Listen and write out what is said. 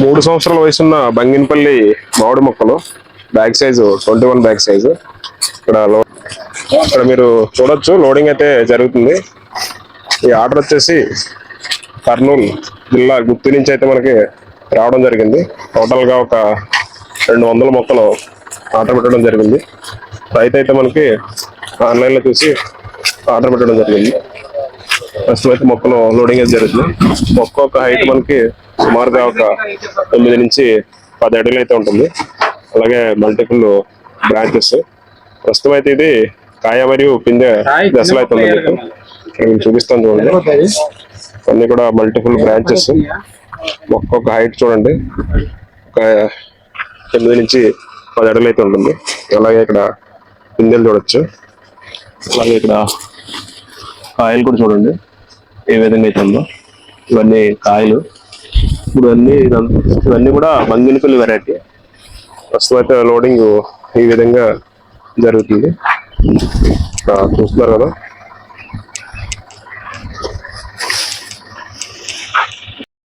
3 సంవత్సరాల వయసున్న బంగినపల్లి మామిడి మొక్కలు బ్యాగ్ సైజు 21 బ్యాగ్ సైజు ఇక్కడ మీరు చూడొచ్చు. లోడింగ్ అయితే జరుగుతుంది. ఈ ఆర్డర్ వచ్చేసి కర్నూలు జిల్లా గుత్తి నుంచి అయితే మనకి రావడం జరిగింది. టోటల్ గా ఒక 200 మొక్కలు ఆర్డర్ పెట్టడం జరిగింది. రైతు అయితే మనకి ఆన్లైన్ లో చూసి ఆర్డర్ పెట్టడం జరిగింది. ప్రస్తుతం అయితే మొక్కలు లోడింగ్ అయితే జరుగుతుంది. మొక్క ఒక హైట్ మనకి సుమారుగా ఒక 9 నుంచి 10 అడుగులు అయితే ఉంటుంది. అలాగే మల్టిపుల్ బ్రాంచెస్. ప్రస్తుతం అయితే ఇది కాయ మరియు పిందె దశలు అయితే ఉంది. మీకు చూపిస్తాను చూడండి. అన్ని కూడా మల్టిపుల్ బ్రాంచెస్. మొక్క ఒక హైట్ చూడండి ఒక 9 నుంచి 10 అడుగులు అయితే ఉంటుంది. అలాగే ఇక్కడ పిందెలు చూడొచ్చు. అలాగే ఇక్కడ కాయలు కూడా చూడండి ఏ విధంగా అయితే ఉందో. ఇవన్నీ కాయలు. ఇప్పుడు ఇవన్నీ కూడా బంగినపల్లి వెరైటీ. ప్రస్తుతం అయితే లోడింగ్ ఈ విధంగా జరుగుతుంది. చూస్తున్నారు కదా.